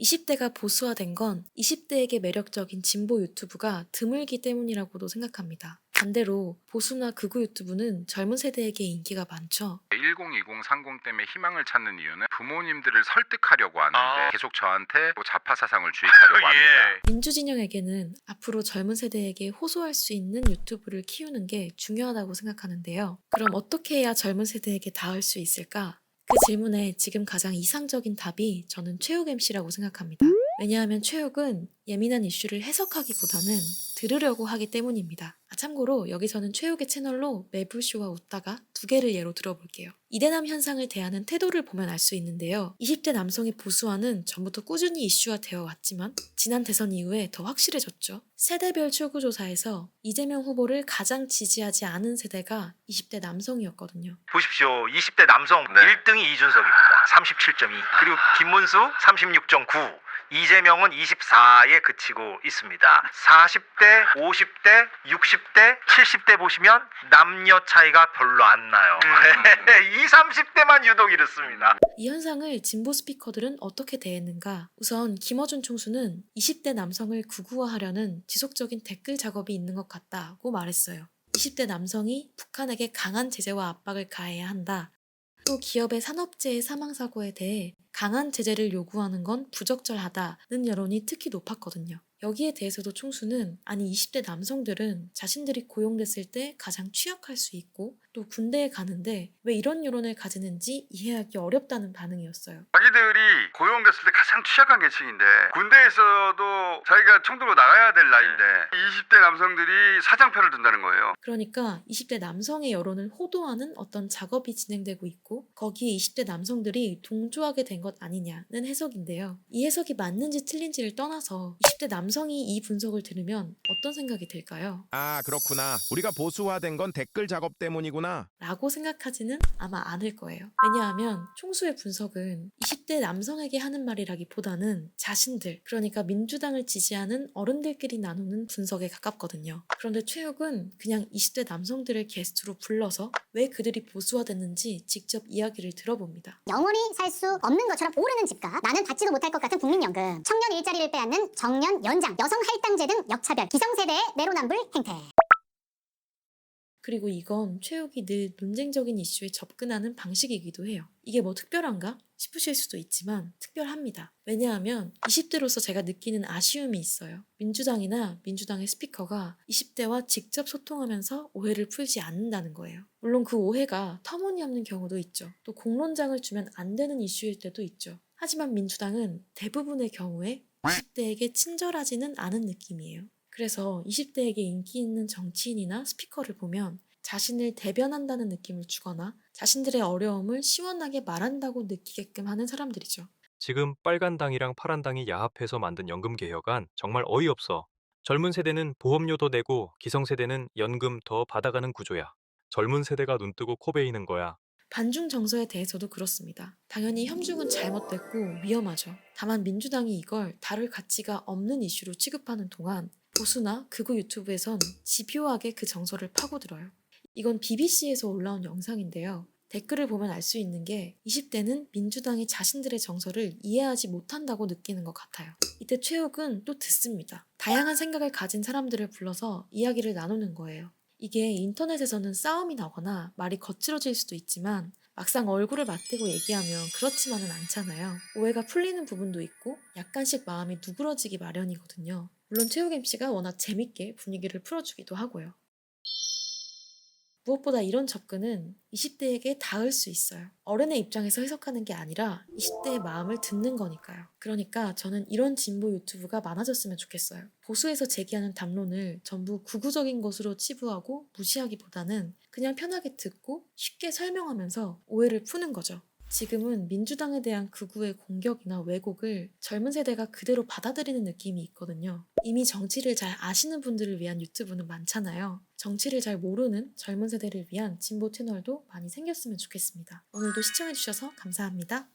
20대가 보수화된 건 20대에게 매력적인 진보 유튜브가 드물기 때문이라고도 생각합니다. 반대로 보수나 극우 유튜브는 젊은 세대에게 인기가 많죠. 1020, 30 때문에 희망을 찾는 이유는 부모님들을 설득하려고 하는데 계속 저한테 뭐 좌파 사상을 주입하려고 합니다. 민주진영에게는 앞으로 젊은 세대에게 호소할 수 있는 유튜브를 키우는 게 중요하다고 생각하는데요. 그럼 어떻게 해야 젊은 세대에게 닿을 수 있을까? 그 질문에 지금 가장 이상적인 답이 저는 최욱 MC라고 생각합니다. 왜냐하면 최욱은 예민한 이슈를 해석하기보다는 들으려고 하기 때문입니다. 참고로 여기서는 최욱의 채널로 매불쇼와 웃다가 두 개를 예로 들어볼게요. 이대남 현상을 대하는 태도를 보면 알 수 있는데요. 20대 남성의 보수화는 전부터 꾸준히 이슈화 되어 왔지만 지난 대선 이후에 더 확실해졌죠. 세대별 출구조사에서 이재명 후보를 가장 지지하지 않은 세대가 20대 남성이었거든요. 보십시오. 20대 남성 1등이 이준석입니다. 37.2. 그리고 김문수 36.9. 이재명은 24에 그치고 있습니다. 40대, 50대, 60대, 70대 보시면 남녀 차이가 별로 안 나요. 20, 30대만 유독 이렇습니다. 이 현상을 진보 스피커들은 어떻게 대했는가? 우선 김어준 총수는 20대 남성을 극우화하려는 지속적인 댓글 작업이 있는 것 같다고 말했어요. 20대 남성이 북한에게 강한 제재와 압박을 가해야 한다. 또 기업의 산업재해 사망사고에 대해 강한 제재를 요구하는 건 부적절하다는 여론이 특히 높았거든요. 여기에 대해서도 총수는 아니 20대 남성들은 자신들이 고용됐을 때 가장 취약할 수 있고 또 군대에 가는데 왜 이런 여론을 가지는지 이해하기 어렵다는 반응이었어요. 자기들이 고용됐을 때 가장 취약한 계층인데 군대에서도 자기가 총 들고 나가야 될 나이인데 20대 남성들이 사장표를 든다는 거예요. 그러니까 20대 남성의 여론을 호도하는 어떤 작업이 진행되고 있고 거기에 20대 남성들이 동조하게 된 것 아니냐는 해석인데요. 이 해석이 맞는지 틀린지를 떠나서 20대 남성이 이 분석을 들으면 어떤 생각이 들까요? 아, 그렇구나. 우리가 보수화된 건 댓글 작업 때문이구나. 라고 생각하지는 아마 않을 거예요. 왜냐하면 총수의 분석은 20대 남성에게 하는 말이라기보다는 자신들, 그러니까 민주당을 지지하는 어른들끼리 나누는 분석에 가깝거든요. 그런데 최욱은 그냥 20대 남성들을 게스트로 불러서 왜 그들이 보수화됐는지 직접 이야기를 들어봅니다. 영원히 살 수 없는 것처럼 오르는 집값, 나는 받지도 못할 것 같은 국민연금, 청년 일자리를 빼앗는 정년 연장, 여성 할당제 등 역차별, 기성세대의 내로남불 행태. 그리고 이건 최욱이 늘 논쟁적인 이슈에 접근하는 방식이기도 해요. 이게 뭐 특별한가? 싶으실 수도 있지만 특별합니다. 왜냐하면 20대로서 제가 느끼는 아쉬움이 있어요. 민주당이나 민주당의 스피커가 20대와 직접 소통하면서 오해를 풀지 않는다는 거예요. 물론 그 오해가 터무니없는 경우도 있죠. 또 공론장을 주면 안 되는 이슈일 때도 있죠. 하지만 민주당은 대부분의 경우에 20대에게 친절하지는 않은 느낌이에요. 그래서 20대에게 인기 있는 정치인이나 스피커를 보면 자신을 대변한다는 느낌을 주거나 자신들의 어려움을 시원하게 말한다고 느끼게끔 하는 사람들이죠. 지금 빨간당이랑 파란당이 야합해서 만든 연금개혁안 정말 어이없어. 젊은 세대는 보험료도 내고 기성세대는 연금 더 받아가는 구조야. 젊은 세대가 눈뜨고 코베이는 거야. 반중 정서에 대해서도 그렇습니다. 당연히 현중은 잘못됐고 위험하죠. 다만 민주당이 이걸 다룰 가치가 없는 이슈로 취급하는 동안 보수나 극우 유튜브에선 집요하게 그 정서를 파고들어요. 이건 BBC에서 올라온 영상인데요. 댓글을 보면 알 수 있는 게 20대는 민주당이 자신들의 정서를 이해하지 못한다고 느끼는 것 같아요. 이때 최욱은 또 듣습니다. 다양한 생각을 가진 사람들을 불러서 이야기를 나누는 거예요. 이게 인터넷에서는 싸움이 나거나 말이 거칠어질 수도 있지만 막상 얼굴을 맞대고 얘기하면 그렇지만은 않잖아요. 오해가 풀리는 부분도 있고 약간씩 마음이 누그러지기 마련이거든요. 물론 최욱 MC가 워낙 재밌게 분위기를 풀어주기도 하고요. 무엇보다 이런 접근은 20대에게 닿을 수 있어요. 어른의 입장에서 해석하는 게 아니라 20대의 마음을 듣는 거니까요. 그러니까 저는 이런 진보 유튜브가 많아졌으면 좋겠어요. 보수에서 제기하는 담론을 전부 구구적인 것으로 치부하고 무시하기보다는 그냥 편하게 듣고 쉽게 설명하면서 오해를 푸는 거죠. 지금은 민주당에 대한 극우의 공격이나 왜곡을 젊은 세대가 그대로 받아들이는 느낌이 있거든요. 이미 정치를 잘 아시는 분들을 위한 유튜브는 많잖아요. 정치를 잘 모르는 젊은 세대를 위한 진보 채널도 많이 생겼으면 좋겠습니다. 오늘도 시청해주셔서 감사합니다.